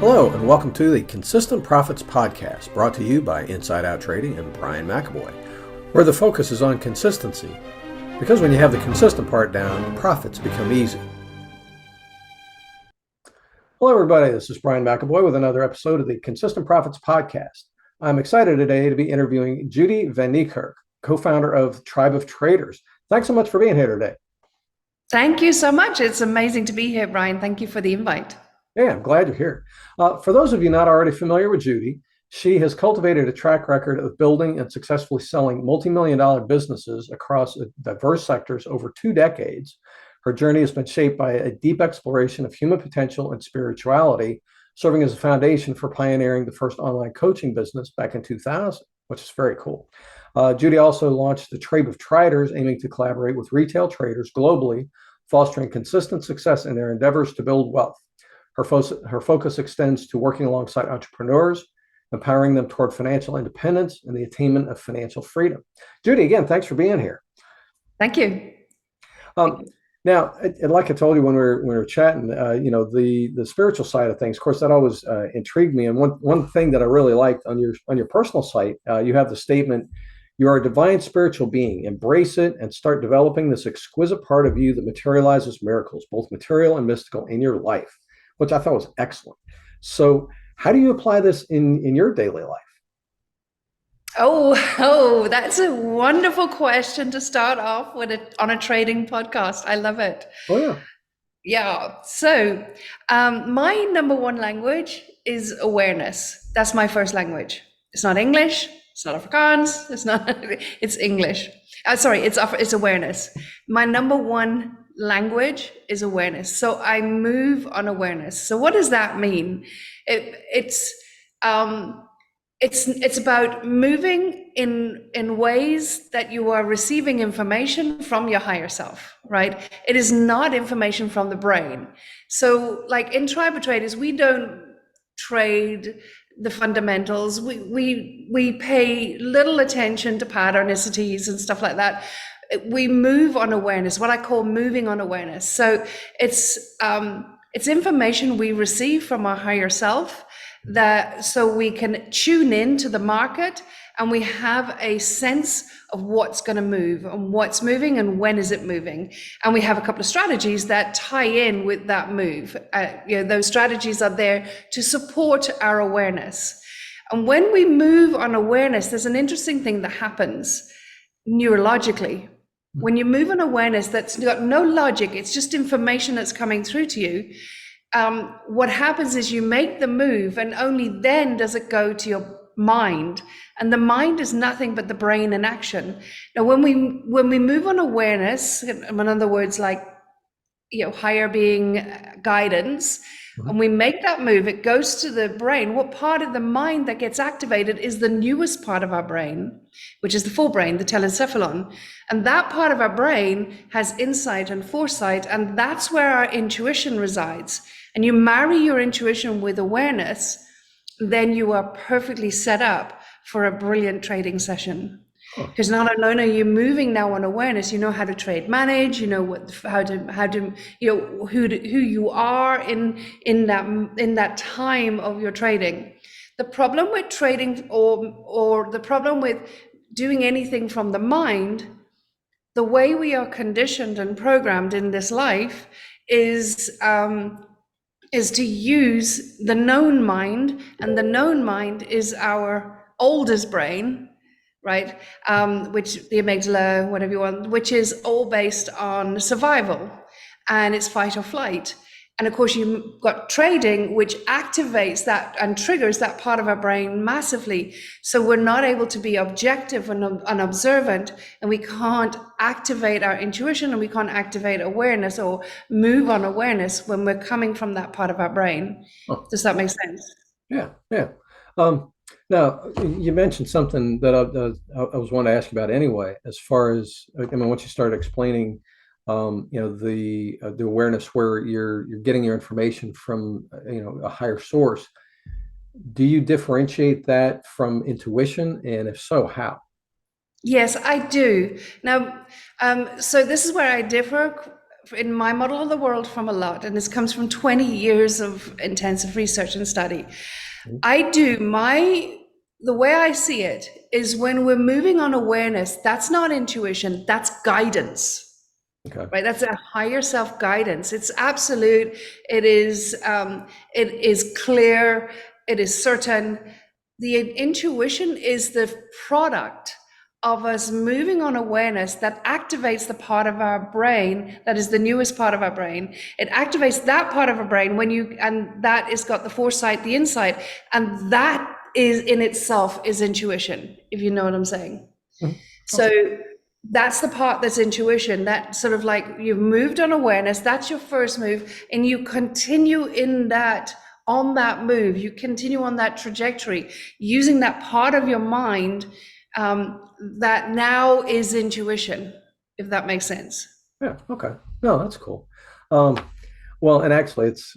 Hello, and welcome to the Consistent Profits Podcast, brought to you by Inside Out Trading and Brian McAvoy, where the focus is on consistency. Because when you have the consistent part down, profits become easy. Hello, everybody. This is Brian McAvoy with another episode of the Consistent Profits Podcast. I'm excited today to be interviewing Judy Van Niekerk, co-founder of Tribe of Traders. Thanks so much for being here today. Thank you so much. It's amazing to be here, Brian. Thank you for the invite. Yeah, I'm glad you're here. For those of you not already familiar with Judy, she has cultivated a track record of building and successfully selling multi-million-dollar businesses across diverse sectors over 2 decades. Her journey has been shaped by a deep exploration of human potential and spirituality, serving as a foundation for pioneering the first online coaching business back in 2000, which is very cool. Judy also launched the Tribe of Traders, aiming to collaborate with retail traders globally, fostering consistent success in their endeavors to build wealth. Her focus extends to working alongside entrepreneurs, empowering them toward financial independence and the attainment of financial freedom. Judy, again, thanks for being here. Thank you. Now, like I told you when we were chatting, the spiritual side of things, of course, that always intrigued me. And one thing that I really liked on your personal site, you have the statement, "You are a divine spiritual being. Embrace it and start developing this exquisite part of you that materializes miracles, both material and mystical, in your life," which I thought was excellent. So how do you apply this in your daily life? Oh, that's a wonderful question to start off with on a trading podcast. I love it. Oh, yeah. Yeah. So my number one language is awareness. That's my first language. It's not English. It's not Afrikaans. It's English. It's awareness. My number one language is awareness. So I move on awareness. So what does that mean? It's about moving in ways that you are receiving information from your higher self, right? It is not information from the brain. So like in Tribe of Traders, we don't trade the fundamentals. We pay little attention to patternicities and stuff like that. We move on awareness, what I call moving on awareness. So it's information we receive from our higher self, so we can tune in to the market and we have a sense of what's going to move and what's moving and when is it moving. And we have a couple of strategies that tie in with that move. Those strategies are there to support our awareness. And when we move on awareness, there's an interesting thing that happens neurologically. When you move on awareness that's got no logic, it's just information that's coming through to you. What happens is you make the move and only then does it go to your mind. And the mind is nothing but the brain in action. Now, when we move on awareness, in other words, like, higher being guidance, and we make that move, it goes to the brain. What part of the mind that gets activated is the newest part of our brain, which is the forebrain, the telencephalon. And that part of our brain has insight and foresight, and that's where our intuition resides. And you marry your intuition with awareness, then you are perfectly set up for a brilliant trading session. Because not alone are you moving now on awareness, you know how to trade manage, you know who you are in that time of your trading. The problem with trading or the problem with doing anything from the mind, the way we are conditioned and programmed in this life is to use the known mind, and the known mind is our oldest brain, right? Which the amygdala, whatever you want, which is all based on survival, and it's fight or flight. And of course, you've got trading, which activates that and triggers that part of our brain massively. So we're not able to be objective and observant, and we can't activate our intuition, and we can't activate awareness or move on awareness when we're coming from that part of our brain. Does that make sense? Yeah. Now, you mentioned something that I was wanting to ask you about anyway, as far as, once you started explaining the awareness where you're getting your information from a higher source. Do you differentiate that from intuition, and if so, how? Yes, I do. Now, so this is where I differ in my model of the world from a lot, and this comes from 20 years of intensive research and study. I do the way I see it is when we're moving on awareness, that's not intuition, that's guidance. Okay. Right, that's a higher self guidance. It's absolute. It is clear. It is certain. The intuition is the product of us moving on awareness that activates the part of our brain that is the newest part of our brain. It activates that part of our brain and that has got the foresight, the insight, and that is in itself is intuition, if you know what I'm saying. Mhm. So Okay. that's the part that's intuition, that sort of like you've moved on awareness, that's your first move, and you continue on that move, you continue on that trajectory using that part of your mind that now is intuition, if that makes sense. Yeah. Okay. No, that's cool. Um, well, and actually, it's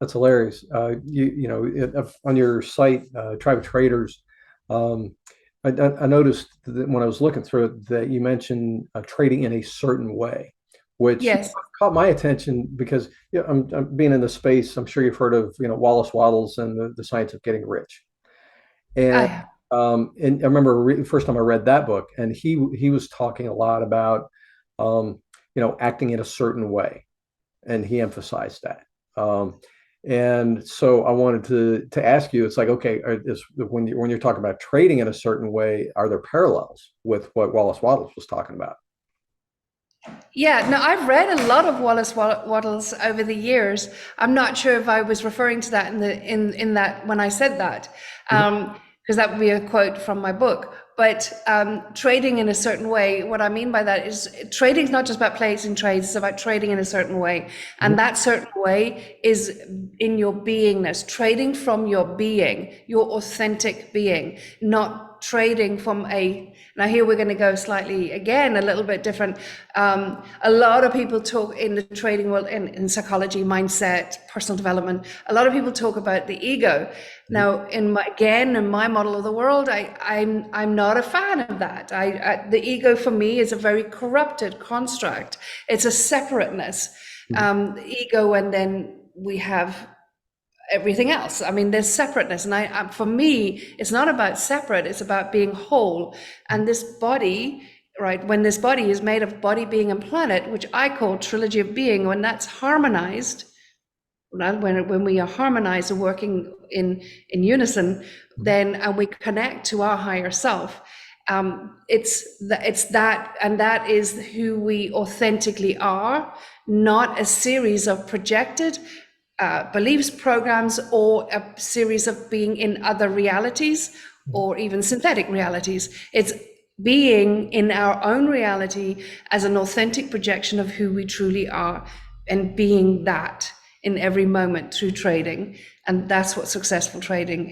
that's hilarious. On your site, Tribe of Traders, um, I noticed that when I was looking through it that you mentioned trading in a certain way, which Yes, caught my attention because I'm being in the space. I'm sure you've heard of Wallace Waddles and the science of getting rich. I And have. and I remember the first time I read that book, and he was talking a lot about acting in a certain way, and he emphasized that. And so I wanted to ask you, it's like, okay, when you're talking about trading in a certain way, are there parallels with what Wallace Waddles was talking about? Yeah, no, I've read a lot of Wallace Waddles over the years. I'm not sure if I was referring to that in that when I said that, Mhm. because that would be a quote from my book. But trading in a certain way, what I mean by that is trading is not just about placing trades; it's about trading in a certain way, and Mhm. that certain way is in your beingness, trading from your being, your authentic being, not trading from a. Now here we're going to go slightly again a little bit different. A lot of people talk in the trading world, in psychology, mindset, personal development. A lot of people talk about the ego. Now, in my model of the world, I'm not a fan of that. The ego for me is a very corrupted construct. It's a separateness, Mhm. ego, and then we have everything else. I mean, there's separateness, and for me, it's not about separate. It's about being whole. And this body, right? When this body is made of body, being, and planet, which I call trilogy of being, when that's harmonized, right? When we are harmonized and working in unison, Mhm. then and we connect to our higher self. It's that, and that is who we authentically are, not a series of projected beliefs, programs, or a series of being in other realities Mhm. or even synthetic realities. It's being in our own reality as an authentic projection of who we truly are, and being that in every moment through trading. And that's what successful trading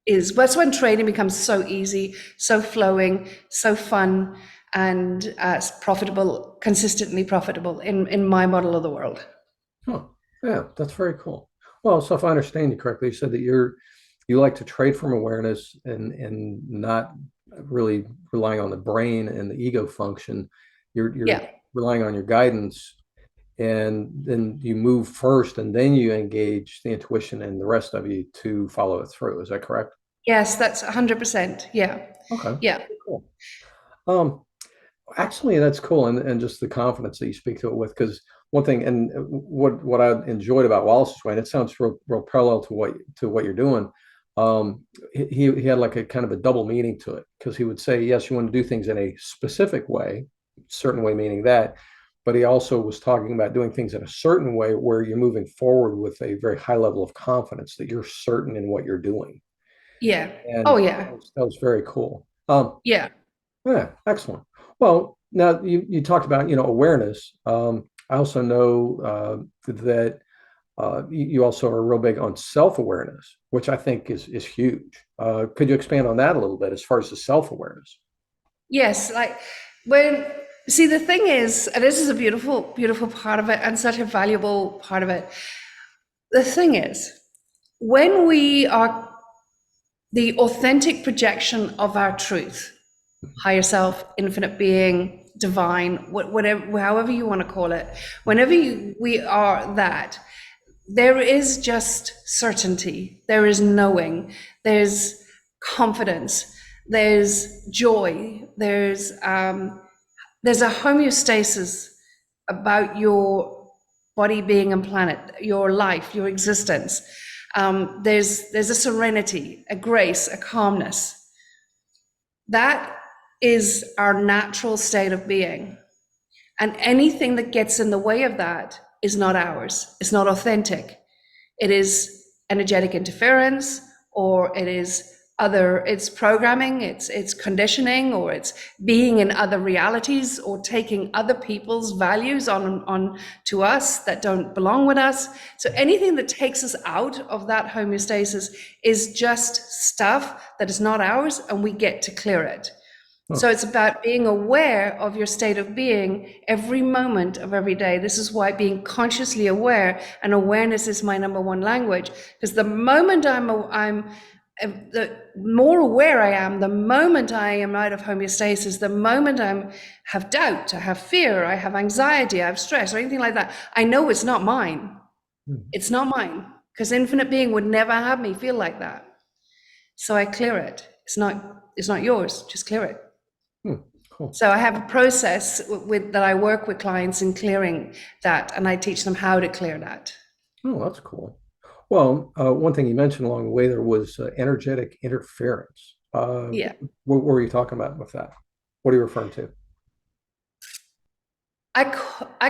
is. That's when trading becomes so easy, so flowing, so fun, and profitable, consistently profitable in my model of the world. Huh. Yeah, that's very cool. Well, so if I understand you correctly, you said that you like to trade from awareness and not really relying on the brain and the ego function. You're Yeah. relying on your guidance, and then you move first, and then you engage the intuition and the rest of you to follow it through. Is that correct? Yes, that's 100%. Yeah. Okay. Yeah. Cool. Um, Actually, that's cool, and just the confidence that you speak to it with, because one thing, and what I enjoyed about Wallace's way, and it sounds real parallel to what you're doing. He had like a kind of a double meaning to it, because he would say, yes, you want to do things in a specific way, certain way meaning that, but he also was talking about doing things in a certain way where you're moving forward with a very high level of confidence that you're certain in what you're doing, Yeah. and Oh, yeah. that was very cool. Yeah. Yeah, excellent. Well, now you talked about awareness. I also know that you also are real big on self-awareness, which I think is huge. Could you expand on that a little bit as far as the self-awareness? Yes. Like when, see, the thing is, and this is a beautiful, beautiful part of it and such a valuable part of it. The thing is, when we are the authentic projection of our truth, higher self, infinite being, divine, whatever, however you want to call it, whenever we are that, there is just certainty, there is knowing, there's confidence, there's joy, there's a homeostasis about your body, being, and planet, your life, your existence. There's a serenity, a grace, a calmness. That is our natural state of being. And anything that gets in the way of that is not ours. It's not authentic. It is energetic interference, or it is it's programming, it's conditioning, or it's being in other realities, or taking other people's values on to us that don't belong with us. So anything that takes us out of that homeostasis is just stuff that is not ours, and we get to clear it. So it's about being aware of your state of being every moment of every day. This is why being consciously aware, and awareness is my number one language, because the moment the more aware I am, the moment I am out of homeostasis, the moment I have doubt, I have fear, I have anxiety, I have stress, or anything like that, I know it's not mine. It's not mine, because infinite being would never have me feel like that. So I clear it. It's not yours. Just clear it. Cool. So I have a process that I work with clients in clearing that, and I teach them how to clear that. Oh, that's cool. Well, one thing you mentioned along the way there was energetic interference. Yeah. What were you talking about with that? What are you referring to? I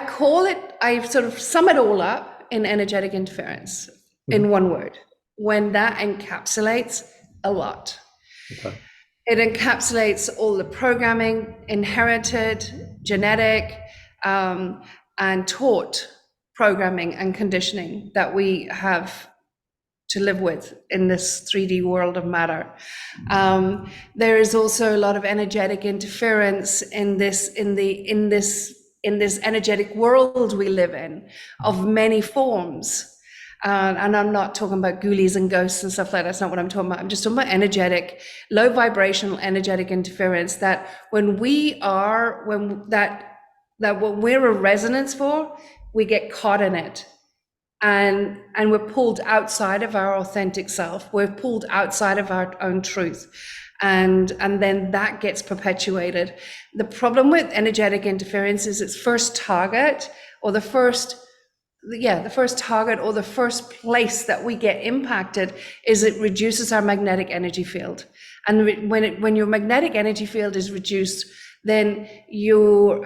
call it, I sort of sum it all up in energetic interference in one word, when that encapsulates a lot. Okay. It encapsulates all the programming, inherited, genetic, and taught programming and conditioning that we have to live with in this 3D world of matter. There is also a lot of energetic interference in this energetic world we live in, of many forms. And I'm not talking about ghoulies and ghosts and stuff like that. That's not what I'm talking about. I'm just talking about energetic, low vibrational energetic interference, that when we're a resonance for, we get caught in it. And we're pulled outside of our authentic self. We're pulled outside of our own truth. And then that gets perpetuated. The problem with energetic interference is its first target, or the first target, or the first place that we get impacted, is it reduces our magnetic energy field. And when your magnetic energy field is reduced, then your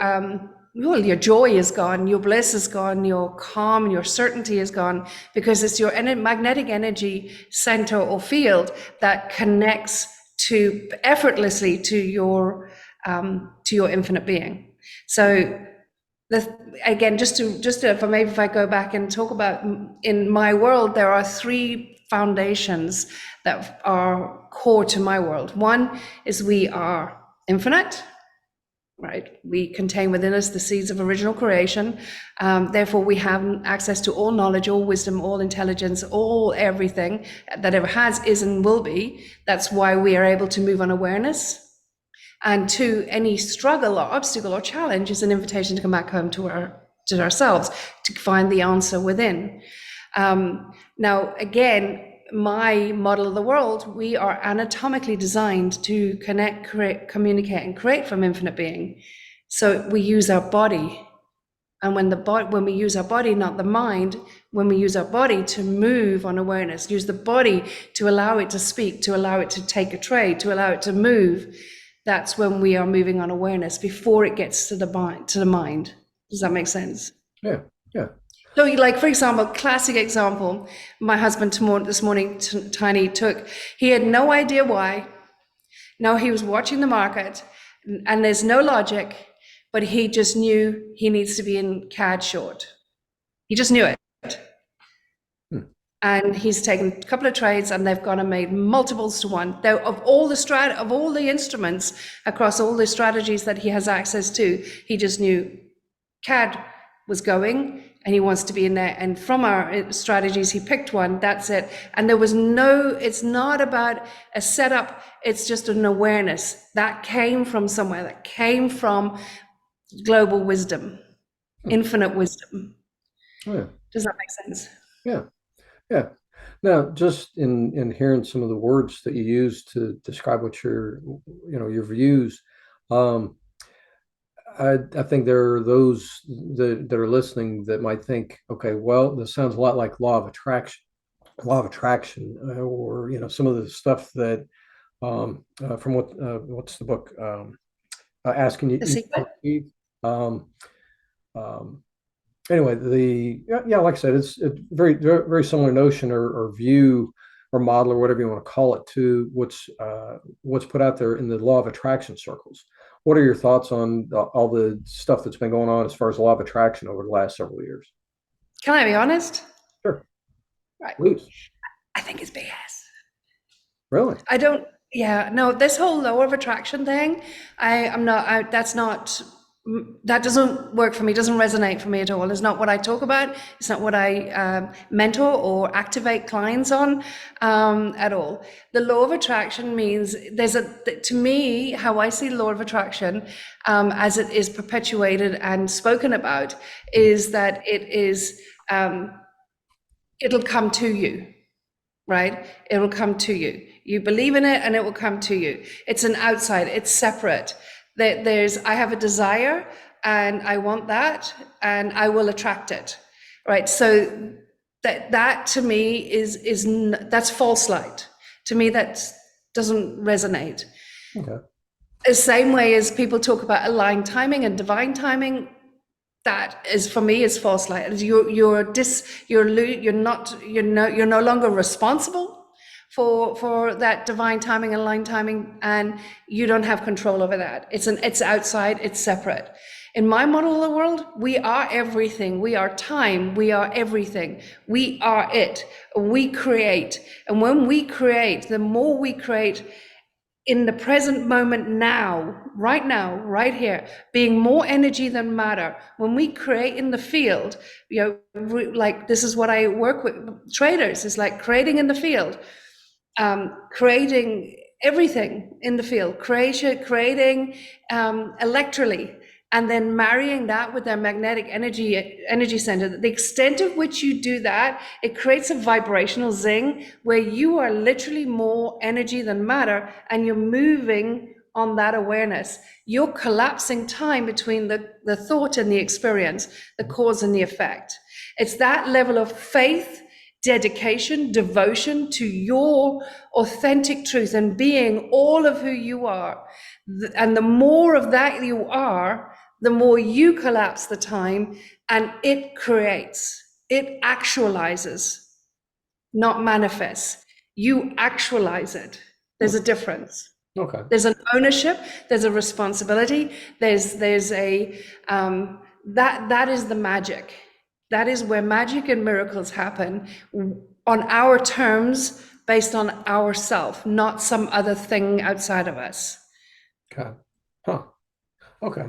joy is gone, your bliss is gone, your calm, your certainty is gone, because it's your magnetic energy center or field that connects effortlessly to your infinite being. So again, if I go back and talk about, in my world, there are 3 foundations that are core to my world. One is we are infinite, right? We contain within us the seeds of original creation. Therefore, we have access to all knowledge, all wisdom, all intelligence, all everything that ever has, is, and will be. That's why we are able to move on awareness. And 2, any struggle or obstacle or challenge is an invitation to come back home to ourselves, to find the answer within. Now, again, my model of the world, we are anatomically designed to connect, communicate, and create from infinite being. So we use our body. And when we use our body, not the mind, when we use our body to move on awareness, use the body to allow it to speak, to allow it to take a trade, to allow it to move, that's when we are moving on awareness before it gets to the mind. Does that make sense? Yeah. So, like, for example, classic example, my husband this morning, Tiny, he had no idea why. No, he was watching the market, and there's no logic, but he just knew he needs to be in CAD short. He just knew it. And he's taken a couple of trades, and they've gone and made multiples to one. Though of all the instruments across all the strategies that he has access to, he just knew CAD was going, and he wants to be in there. And from our strategies, he picked one. That's it. And it's not about a setup. It's just an awareness that came from somewhere. That came from global wisdom, Hmm. infinite wisdom. Oh, yeah. Does that make sense? Yeah. Yeah. Now, just in hearing some of the words that you use to describe what your views, um, I think there are those that are listening that might think, okay, well, this sounds a lot like law of attraction, or some of the stuff that from what's the book, asking The you secret? um, um, anyway, yeah, like I said, it's very similar notion or view or model or whatever you want to call it to what's put out there in the law of attraction circles. What are your thoughts on all the stuff that's been going on as far as the law of attraction over the last several years? Can I be honest? Sure, Right. please. I think it's BS. Really? I don't, yeah, no, this whole law of attraction thing, I'm not, that's not, that doesn't work for me, doesn't resonate for me at all. It's not what I talk about. It's not what I mentor or activate clients on at all. The law of attraction means to me, how I see law of attraction as it is perpetuated and spoken about is that it'll come to you, right? It will come to you. You believe in it and it will come to you. It's an outside, it's separate. I have a desire and I want that and I will attract it, right? So that to me that's false light. To me, that doesn't resonate. Okay. The same way as people talk about aligned timing and divine timing, that is for me is false light. You're no longer responsible for that divine timing and line timing, and you don't have control over that. It's outside, it's separate. In my model of the world, we are everything. We are time. We are everything. We are it. We create. And when we create, the more we create, in the present moment now, right here, being more energy than matter. When we create in the field, like this is what I work with traders, is like creating in the field, creating everything in the field, creating electrically, and then marrying that with their magnetic energy center. The extent of which you do that, it creates a vibrational zing where you are literally more energy than matter, and you're moving on that awareness. You're collapsing time between the thought and the experience, the cause and the effect. It's that level of faith, dedication, devotion to your authentic truth and being all of who you are. And the more of that you are, the more you collapse the time, and it creates, it actualizes, not manifests. You actualize it. There's a difference. Okay. There's an ownership, there's a responsibility, there's a that is the magic. That is where magic and miracles happen on our terms, based on ourself, not some other thing outside of us. Okay. Huh. Okay.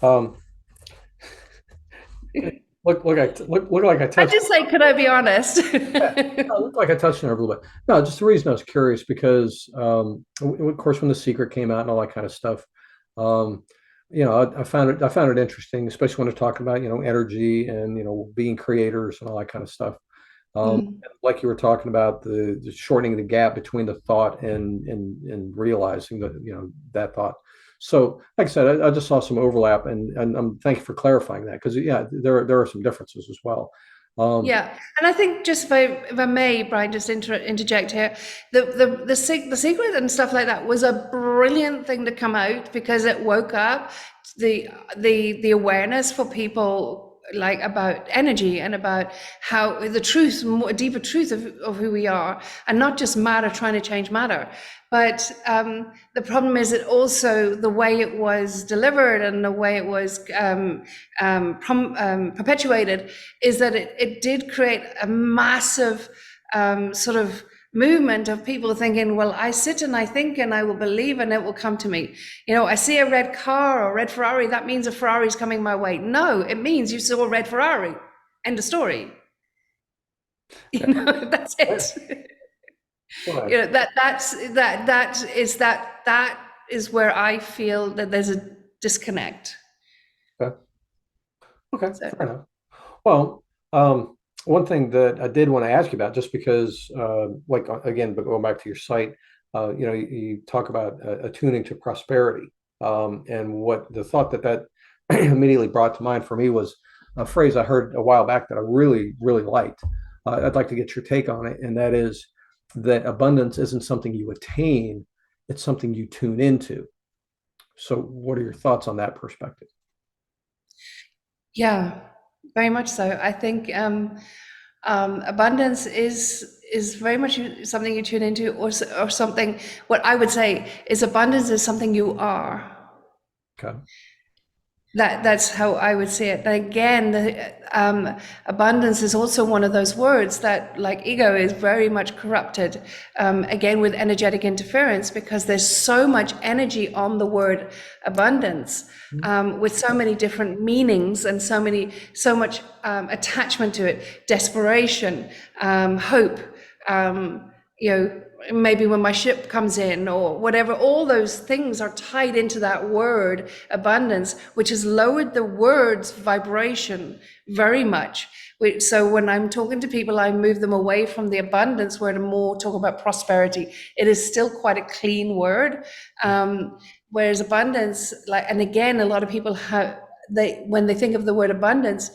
Um, look like I I touched. just say, could I be honest? Yeah, no, it looked like I touched on it a little bit. No, just the reason I was curious because, of course, when The Secret came out and all that kind of stuff, um, I found it interesting, especially when they're talking about, energy and, being creators and all that kind of stuff. Mhm. Like you were talking about the shortening the gap between the thought and realizing that, that thought. So, like I said, I just saw some overlap, and thank you for clarifying that because, yeah, there are some differences as well. Um, Yeah, and I think just if I may, Brian, just interject here, the secret and stuff like that was a brilliant thing to come out because it woke up the awareness for people, like about energy and about how the truth, more deeper truth of who we are, and not just matter trying to change matter. But the problem is it also the way it was delivered and the way it was perpetuated is that it did create a massive sort of movement of people thinking, well, I sit and I think and I will believe and it will come to me. I see a red car or a red Ferrari, that means a Ferrari's coming my way. No, it means you saw a red Ferrari. End of story. That's it. right. That is where I feel that there's a disconnect. Okay, So fair enough. Well, one thing that I did want to ask you about, just because, like again, but going back to your site, you talk about attuning to prosperity, and what the thought that immediately brought to mind for me was a phrase I heard a while back that I really, really liked. I'd like to get your take on it, and that is that abundance isn't something you attain; it's something you tune into. So, what are your thoughts on that perspective? yeah, very much so. I think abundance is very much something you tune into, or something. What I would say is abundance is something you are. Okay. That's how I would see it. And again, abundance is also one of those words that, like ego, is very much corrupted. Again, with energetic interference, because there's so much energy on the word abundance, with so many different meanings and so much attachment to it, desperation, hope. You know, maybe when my ship comes in or whatever, all those things are tied into that word abundance, which has lowered the word's vibration very much. So when I'm talking to people, I move them away from the abundance word and more talk about prosperity. It is still quite a clean word. Whereas abundance, like, and again, a lot of people when they think of the word abundance,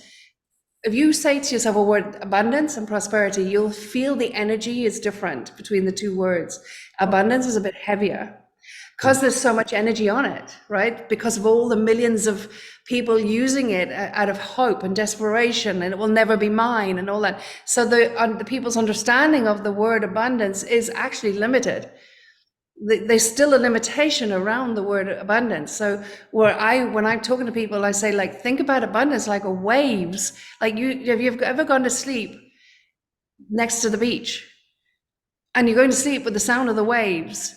if you say to yourself a word abundance and prosperity, you'll feel the energy is different between the two words. Abundance is a bit heavier because there's so much energy on it, right? Because of all the millions of people using it out of hope and desperation, and it will never be mine and all that. So the people's understanding of the word abundance is actually limited. There's still a limitation around the word abundance. So when I'm talking to people, I say, like, think about abundance like a waves. Like, have you ever gone to sleep next to the beach and you're going to sleep with the sound of the waves,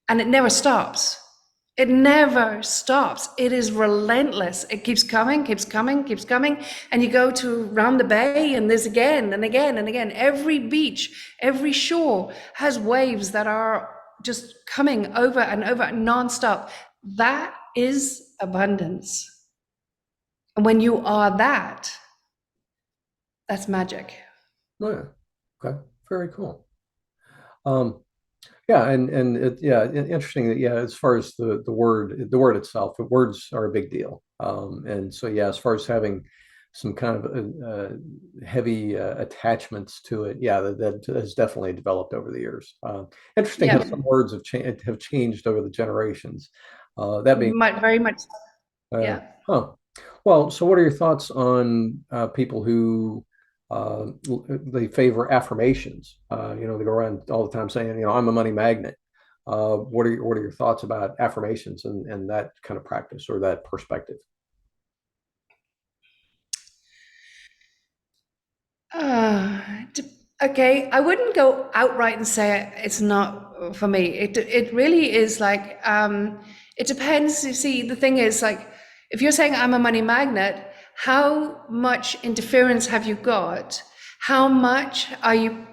and it never stops. It never stops. It is relentless. It keeps coming, keeps coming, keeps coming. And you go to round the bay, and there's again and again and again. Every beach, every shore has waves that are just coming over and over nonstop. That is abundance. And when you are that, that's magic. Oh, yeah. Okay. Very cool. Um, yeah, and interesting that, yeah, as far as the word itself, the words are a big deal. And so, yeah, as far as having some kind of heavy attachments to it, yeah, that has definitely developed over the years. Interesting how Yeah, some words have changed over the generations. That being, very much. uh, Yeah. huh. Well, so what are your thoughts on people who they favor affirmations? They go around all the time saying, I'm a money magnet. What are your thoughts about affirmations and that kind of practice or that perspective? Uh, okay, I wouldn't go outright and say it's not for me. It really is like it depends. You see, the thing is, like, if you're saying I'm a money magnet, how much interference have you got? How much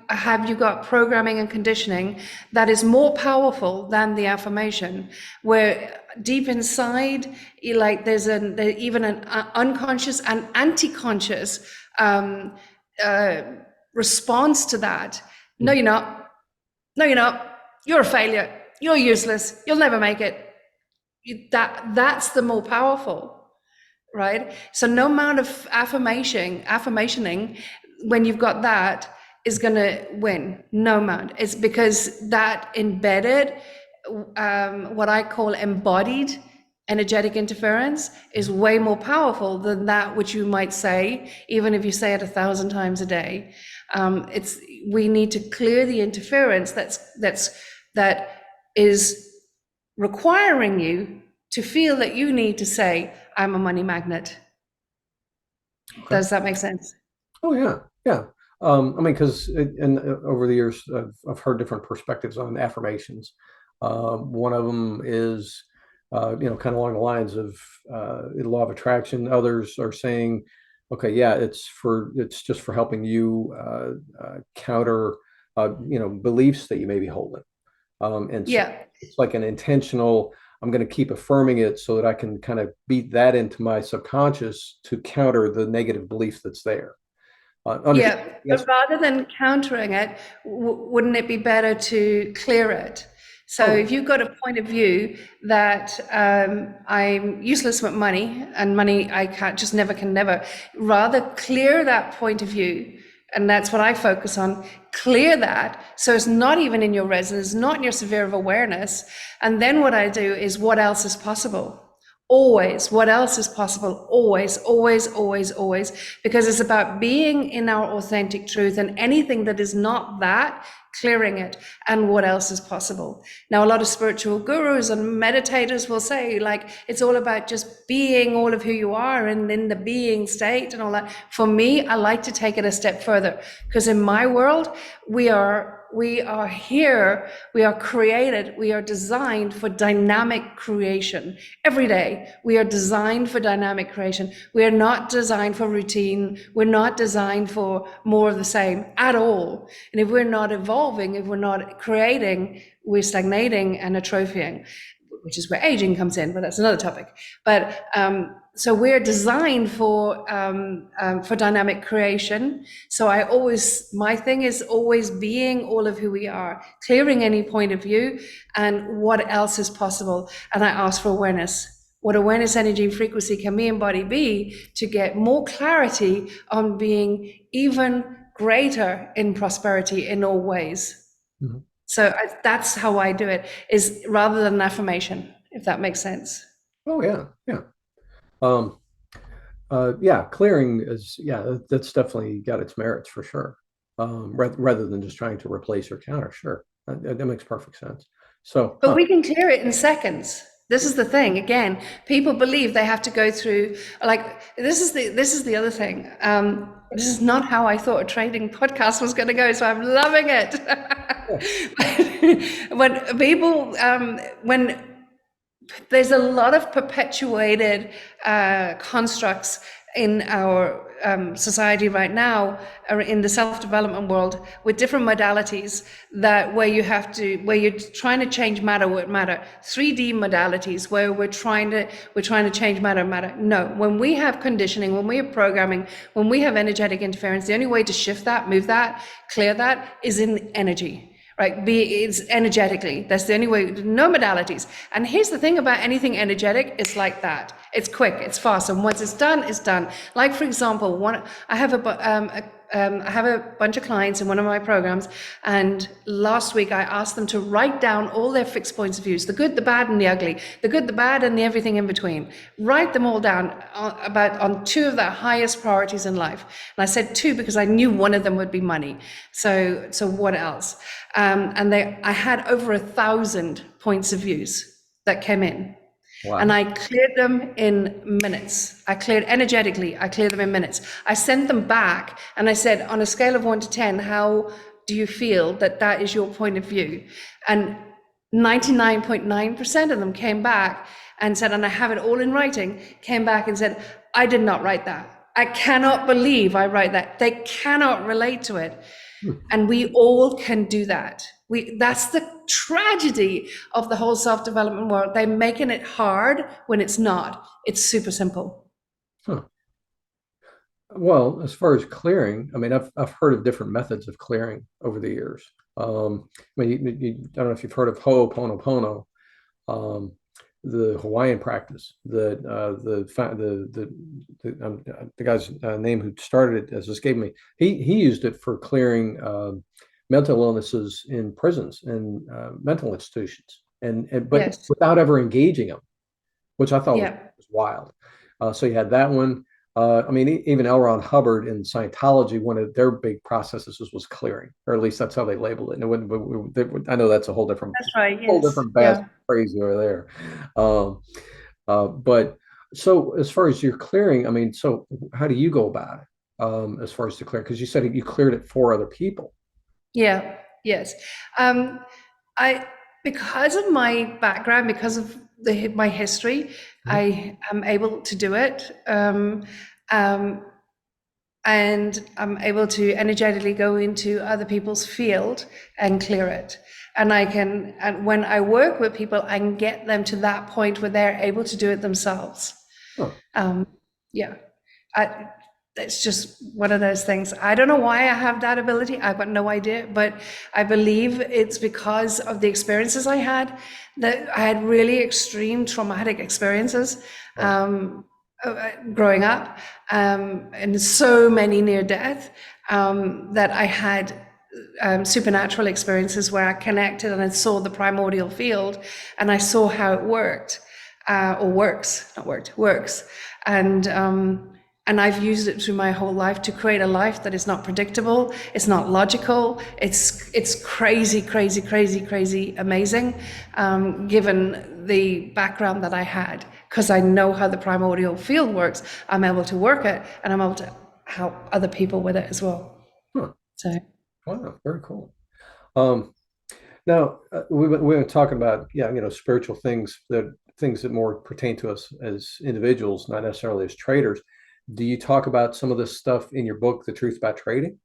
have you got programming and conditioning that is more powerful than the affirmation? Where deep inside, even an unconscious and anti-conscious um, uh, response to that. No, you're not. No, you're not. You're a failure. You're useless. You'll never make it. That's the more powerful, right? So no amount of affirmationing, when you've got that, is going to win. No amount. It's because that embedded, what I call embodied energetic interference is way more powerful than that which you might say, even if you say it 1,000 times a day. It's We need to clear the interference that is requiring you to feel that you need to say, I'm a money magnet. Okay. Does that make sense? Oh, yeah, yeah. I mean, because over the years, I've heard different perspectives on affirmations. One of them is, kind of along the lines of the law of attraction. Others are saying, okay, yeah, it's just for helping you counter, beliefs that you may be holding. And so Yeah. it's like an intentional. I'm going to keep affirming it so that I can kind of beat that into my subconscious to counter the negative belief that's there. Understand? Yeah, Yes. but rather than countering it, wouldn't it be better to clear it? So Oh, if you've got a point of view that I'm useless with money and money I can't just never can never, rather clear that point of view. And that's what I focus on. Clear that so it's not even in your resonance, not in your sphere of awareness. And then what I do is what else is possible? Always, what else is possible? Always, always, always, always, because it's about being in our authentic truth, and anything that is not that, clearing it, and what else is possible. Now, a lot of spiritual gurus and meditators will say, like, it's all about just being all of who you are and in the being state and all that. For me, I like to take it a step further, because in my world, we are here, we are created, we are designed for dynamic creation. Every day, we are designed for dynamic creation. We are not designed for routine. We're not designed for more of the same at all. And if we're not evolving, if we're not creating, we're stagnating and atrophying, which is where aging comes in, but that's another topic. But so we're designed for dynamic creation. So my thing is always being all of who we are, clearing any point of view, and what else is possible. And I ask for awareness. What awareness, energy, and frequency can me and body be to get more clarity on being even greater in prosperity in all ways. mhm. So that's how I do it, is rather than an affirmation, if that makes sense. Oh yeah, yeah. Um, yeah, clearing is, yeah, that's definitely got its merits for sure. Rather than just trying to replace or counter, sure, that makes perfect sense. So, But we can clear it in seconds. This is the thing. Again, people believe they have to go through, like, this is the other thing. This is not how I thought a trading podcast was going to go, so I'm loving it. yeah, When people, when there's a lot of perpetuated constructs in our society right now, or in the self-development world, with different modalities that where you're trying to change matter with matter, 3D modalities where we're trying to change matter. No, when we have conditioning, when we have programming, when we have energetic interference, the only way to shift that, move that, clear that is in energy. Right, it's energetically. That's the only way. No modalities. And here's the thing about anything energetic: it's like that. It's quick. It's fast. And once it's done, it's done. Like for example, I have I have a bunch of clients in one of my programs, and last week I asked them to write down all their fixed points of views: the good, the bad, and the ugly, the good, the bad, and the everything in between. Write them all down on two of their highest priorities in life. And I said two because I knew one of them would be money. So what else? I had over 1,000 points of views that came in. And wow. I cleared them in minutes. I cleared energetically, I cleared them in minutes. I sent them back and I said, on a scale of 1 to 10, how do you feel that that is your point of view? And 99.9% of them came back and said, and I have it all in writing, came back and said, I did not write that. I cannot believe I write that. They cannot relate to it. Hmm. And we all can do that. That's the tragedy of the whole self-development world. They're making it hard when it's not. It's super simple. Huh. Well, as far as clearing, I mean, I've heard of different methods of clearing over the years. I mean, I don't know if you've heard of Ho'oponopono, um, the Hawaiian practice. The guy's name who started it, as escaped me. He used it for clearing mental illnesses in prisons and mental institutions, and but Yes. without ever engaging them, which I thought Yeah. was wild. So you had that one. I mean, even L. Ron Hubbard in Scientology, one of their big processes was clearing, or at least that's how they labeled it. And it wouldn't, I know that's a That's right. whole Yes. different Yeah. basket phrase over there. Um, but so as far as your clearing, I mean, so how do you go about it as far as to clear? Because you said you cleared it for other people. Yeah. Yes. Um, I because of my background, because of my history, Mhm. I am able to do it. Um, and I'm able to energetically go into other people's field and clear it. And and when I work with people, I can get them to that point where they're able to do it themselves. Huh. Um, yeah, I, it's just one of those things. I don't know why I have that ability. I've got no idea, but I believe it's because of the experiences I had. That I had really extreme traumatic experiences Wow. growing up, and so many near death, that I had supernatural experiences where I connected and I saw the primordial field and I saw how it worked, or works, not worked, works. And I've used it through my whole life to create a life that is not predictable, it's not logical, it's crazy, crazy, crazy, crazy amazing, given the background that I had. Because I know how the primordial field works, I'm able to work it and I'm able to help other people with it as well. Huh. So. Wow. Very cool. Um, Now, we've been talking about, yeah, spiritual things that more pertain to us as individuals, not necessarily as traders. Do you talk about some of this stuff in your book, The Truth About Trading?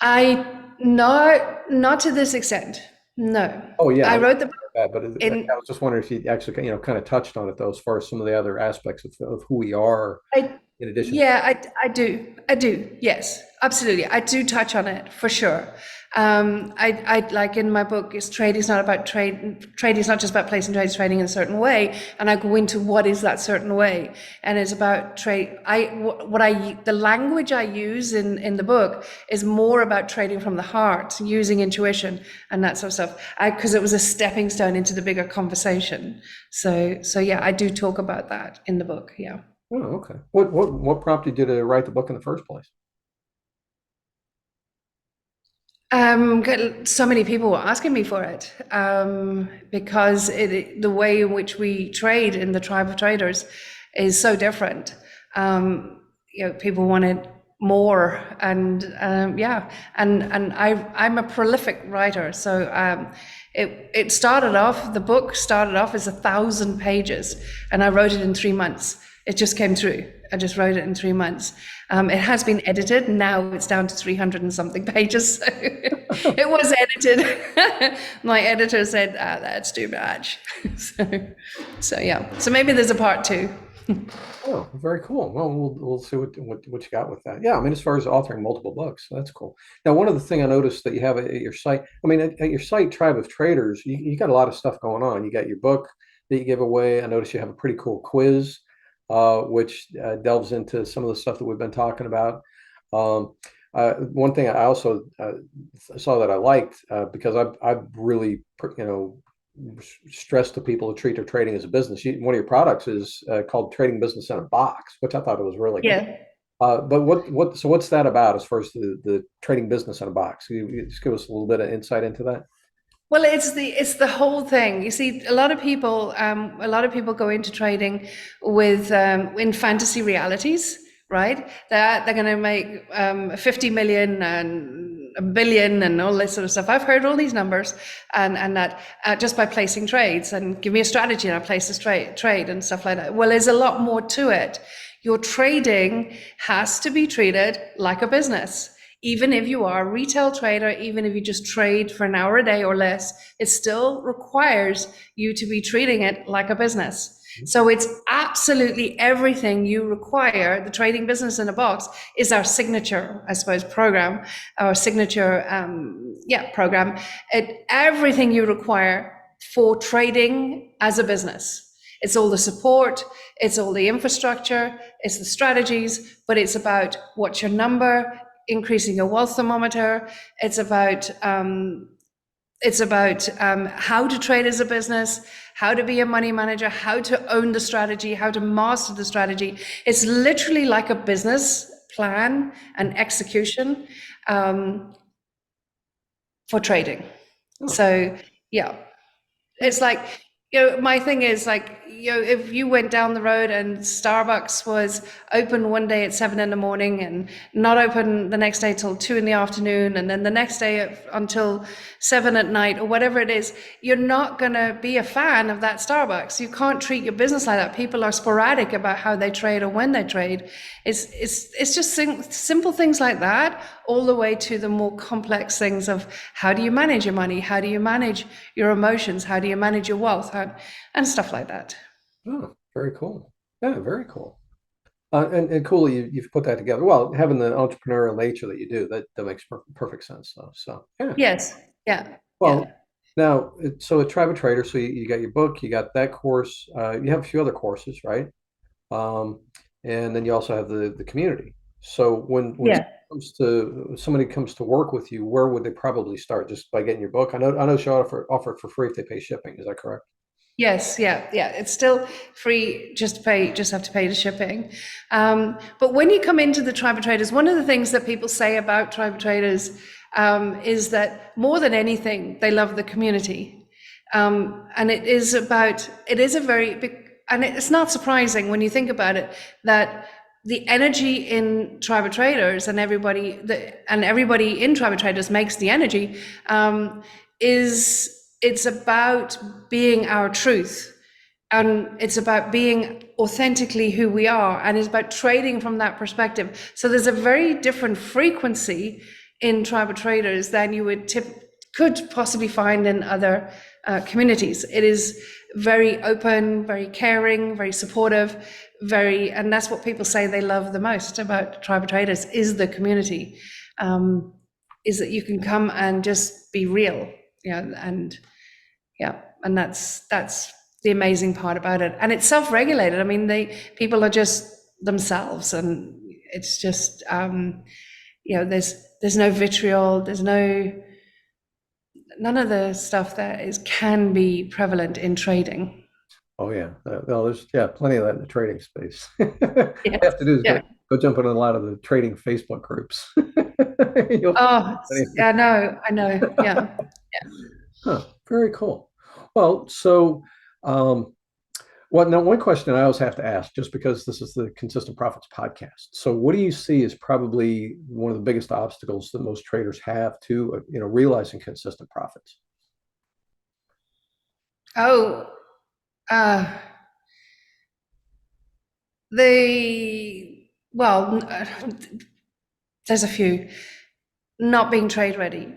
I not to this extent. No. Oh yeah, I I'm wrote the book bad, but in I was just wondering if you actually, kind of touched on it though, as far as some of the other aspects of who we are, I in addition. yeah, I do. I do. Yes, absolutely. I do touch on it for sure. I like in my book is trade is not about trade. Trade is not just about placing trades, trading in a certain way. And I go into what is that certain way, and it's about trade. The language I use in the book is more about trading from the heart, using intuition and that sort of stuff. Because it was a stepping stone into the bigger conversation. So yeah, I do talk about that in the book. Yeah. Oh, okay. What prompted you to write the book in the first place? So many people were asking me for it, because the way in which we trade in the tribe of traders is so different. People wanted more, and yeah, and I'm a prolific writer, so it started off. The book started off as 1,000 pages, and I wrote it in 3 months. It just came through. I just wrote it in 3 months. It has been edited. Now it's down to 300 and something pages. So it was edited. My editor said, that's too much. So yeah. So maybe there's a part two. Oh, very cool. Well, we'll see what you got with that. Yeah, I mean, as far as authoring multiple books, that's cool. Now, one of the thing I noticed that you have at your site, I mean, at your site, Tribe of Traders, you got a lot of stuff going on. You got your book that you give away. I noticed you have a pretty cool quiz, which delves into some of the stuff that we've been talking about. One thing I also saw that I liked, because I've really, stress to people to treat their trading as a business. One of your products is called Trading Business in a Box, which I thought was really cool. Yeah. But what's that about as far as the trading business in a box? You just give us a little bit of insight into that. Well, it's the whole thing. You see, a lot of people go into trading with in fantasy realities, right? They're going to make 50 million and a billion and all this sort of stuff. I've heard all these numbers, and that just by placing trades and give me a strategy and I place this trade and stuff like that. Well, there's a lot more to it. Your trading has to be treated like a business. Even if you are a retail trader, even if you just trade for an hour a day or less, it still requires you to be treating it like a business. So it's absolutely everything you require. The Trading Business in a Box is our signature, I suppose, program, our signature, program. Everything you require for trading as a business. It's all the support, it's all the infrastructure, it's the strategies, but it's about what's your number, increasing your wealth thermometer. It's about how to trade as a business, how to be a money manager, how to own the strategy, how to master the strategy. It's literally like a business plan and execution, for trading. Oh, So yeah, it's like My thing is like, if you went down the road and Starbucks was open one day at 7 in the morning and not open the next day till 2 in the afternoon, and then the next day until 7 at night or whatever it is, you're not going to be a fan of that Starbucks. You can't treat your business like that. People are sporadic about how they trade or when they trade. It's just simple things like that, all the way to the more complex things of how do you manage your money? How do you manage your emotions? How do you manage your wealth? And stuff like that. Oh, very cool. Yeah, very cool. And cool, you've put that together. Well, having the entrepreneurial nature that you do, that makes perfect sense. So yeah. Yes. Yeah. Yeah. Well, now, so at Tribe of Traders, so you got your book, you got that course, you have a few other courses, right? Um, and then you also have the community. So when Yeah. somebody comes to work with you, where would they probably start? Just by getting your book? I know she offer it for free if they pay shipping. Is that correct? Yes, yeah, yeah. It's still free, just have to pay the shipping. But when you come into the Tribe of Traders, one of the things that people say about Tribe of Traders is that more than anything, they love the community. And it is a very big, and it's not surprising when you think about it, that the energy in Tribe of Traders and everybody in Tribe of Traders makes the energy, is it's about being our truth, and it's about being authentically who we are, and it's about trading from that perspective. So there's a very different frequency in Tribal Traders than you could possibly find in other communities. It is very open, very caring, very supportive, and that's what people say they love the most about Tribal Traders is the community, is that you can come and just be real, and yeah, and that's the amazing part about it. And it's self-regulated. I mean, people are just themselves, and it's just there's no vitriol, there's none of the stuff that can be prevalent in trading. Oh yeah. Well, there's plenty of that in the trading space. All you Yes, have to do is yeah. go jump in a lot of the trading Facebook groups. You'll Oh, find I know, yeah. Huh, very cool. Well, so um, now one question I always have to ask, just because this is the Consistent Profits podcast. So, what do you see as probably one of the biggest obstacles that most traders have to, realizing consistent profits? Oh, uh, well, there's a few. Not being trade ready.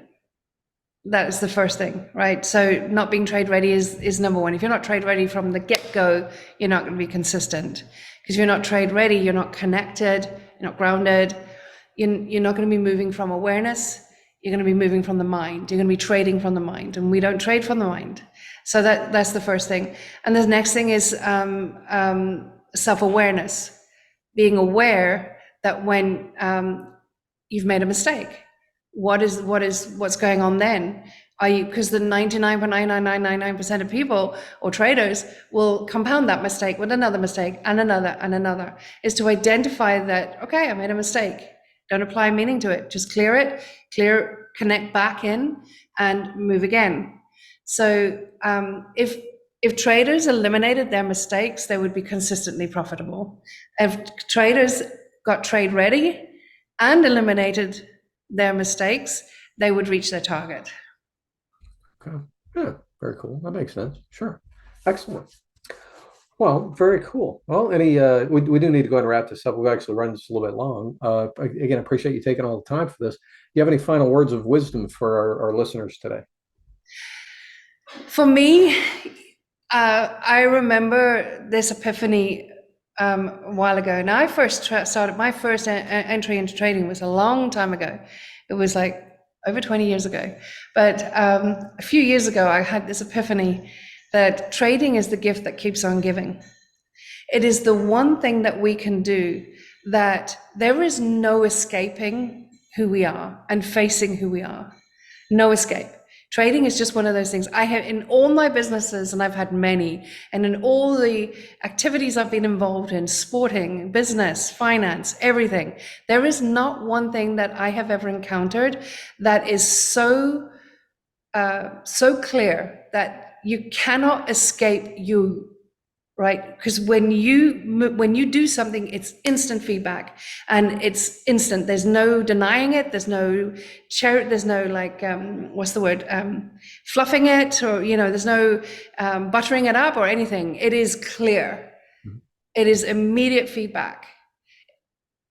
That is the first thing, right? So not being trade ready is number one. If you're not trade ready from the get-go, you're not going to be consistent. Because you're not trade ready, you're not connected, you're not grounded, you're not going to be moving from awareness, you're going to be moving from the mind. You're going to be trading from the mind, and we don't trade from the mind. So that's the first thing. And the next thing is self-awareness, being aware that when you've made a mistake, what's going on then? Are you, because the 99.99999% of people or traders will compound that mistake with another mistake and another and another, is to identify that, okay, I made a mistake. Don't apply meaning to it. Just clear it, connect back in and move again. So if traders eliminated their mistakes, they would be consistently profitable. If traders got trade ready and eliminated their mistakes, they would reach their target. Okay. Yeah, very cool. That makes sense. Sure. Excellent. Well, very cool. Well, we do need to go ahead and wrap this up. We've actually run this a little bit long. Again, appreciate you taking all the time for this. Do you have any final words of wisdom for our listeners today? For me, I remember this epiphany a while ago. Now, I first started my first entry into trading was a long time ago. It was like over 20 years ago. But a few years ago, I had this epiphany that trading is the gift that keeps on giving. It is the one thing that we can do that there is no escaping who we are and facing who we are. No escape. Trading is just one of those things. I have in all my businesses, and I've had many, and in all the activities I've been involved in, sporting, business, finance, everything, there is not one thing that I have ever encountered that is so clear that you cannot escape you, right? Because when you do something, it's instant feedback, and it's instant. There's no denying it. There's no there's no like what's the word, fluffing it, or there's no buttering it up or anything. It is clear. It is immediate feedback.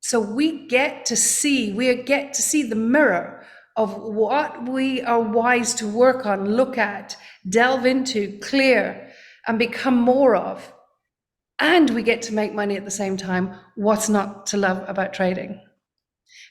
So we get to see the mirror of what we are wise to work on, look at, delve into, clear, and become more of. And we get to make money at the same time. What's not to love about trading?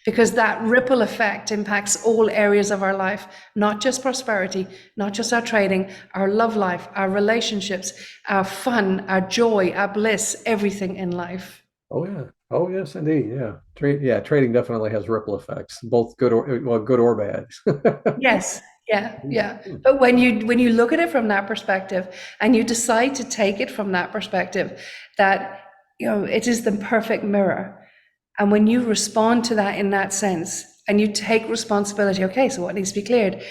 Because that ripple effect impacts all areas of our life, not just prosperity, not just our trading, our love life, our relationships, our fun, our joy, our bliss, everything in life. Oh yeah. Oh yes, indeed. Yeah. Trading definitely has ripple effects, both good or bad. Yes, yeah. But when you look at it from that perspective, and you decide to take it from that perspective, that it is the perfect mirror. And when you respond to that in that sense, and you take responsibility, okay, so what needs to be cleared?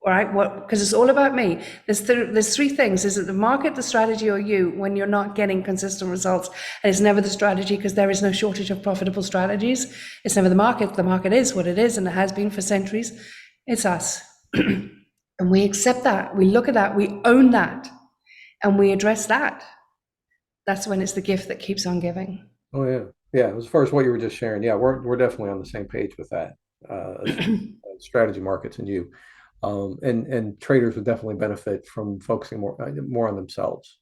All right, because it's all about me. There's three things. Is it the market, the strategy, or you when you're not getting consistent results? And it's never the strategy, because there is no shortage of profitable strategies. It's never the market. The market is what it is, and it has been for centuries. It's us. And we accept that. We look at that. We own that. And we address that. That's when it's the gift that keeps on giving. Oh yeah. Yeah. As far as what you were just sharing, yeah, we're definitely on the same page with that. Strategy markets and you. And traders would definitely benefit from focusing more on themselves.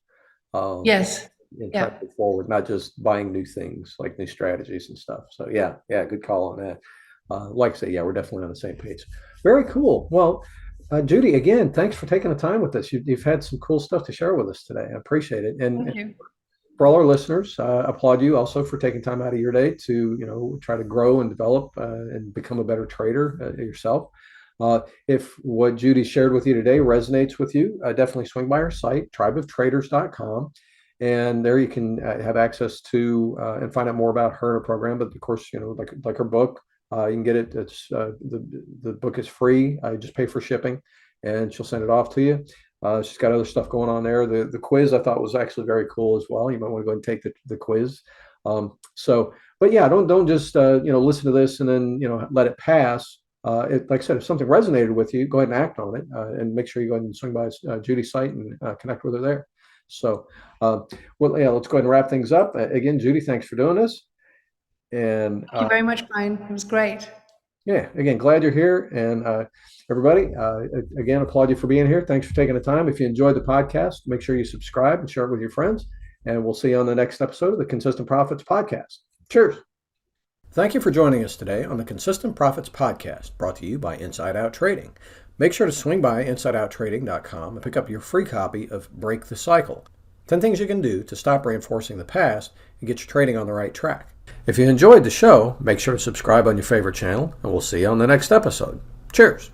Yes. And trying Yeah. to move forward, not just buying new things like new strategies and stuff. So yeah, good call on that. Like I say, yeah, we're definitely on the same page. Very cool. Well, Judy, again, thanks for taking the time with us. You've had some cool stuff to share with us today. I appreciate it. And Thank you. for all our listeners, applaud you also for taking time out of your day to try to grow and develop and become a better trader yourself. If what Judy shared with you today resonates with you, definitely swing by our site, tribeoftraders.com. And there you can have access to and find out more about her and her program. But of course, like her book, you can get it. It's the book is free. I just pay for shipping, and she'll send it off to you. She's got other stuff going on there. The quiz I thought was actually very cool as well. You might want to go and take the quiz. But yeah, don't just listen to this and then let it pass. Like I said, if something resonated with you, go ahead and act on it, and make sure you go ahead and swing by Judy's site and connect with her there. So, well, yeah, let's go ahead and wrap things up. Again, Judy, thanks for doing this. And Thank you very much, Brian. It was great. yeah, again, glad you're here. And everybody, again, applaud you for being here. Thanks for taking the time. If you enjoyed the podcast, make sure you subscribe and share it with your friends. And we'll see you on the next episode of the Consistent Profits Podcast. Cheers. Thank you for joining us today on the Consistent Profits Podcast, brought to you by Inside Out Trading. Make sure to swing by InsideOutTrading.com and pick up your free copy of Break the Cycle, 10 things you can do to stop reinforcing the past and get your trading on the right track. If you enjoyed the show, make sure to subscribe on your favorite channel, and we'll see you on the next episode. Cheers.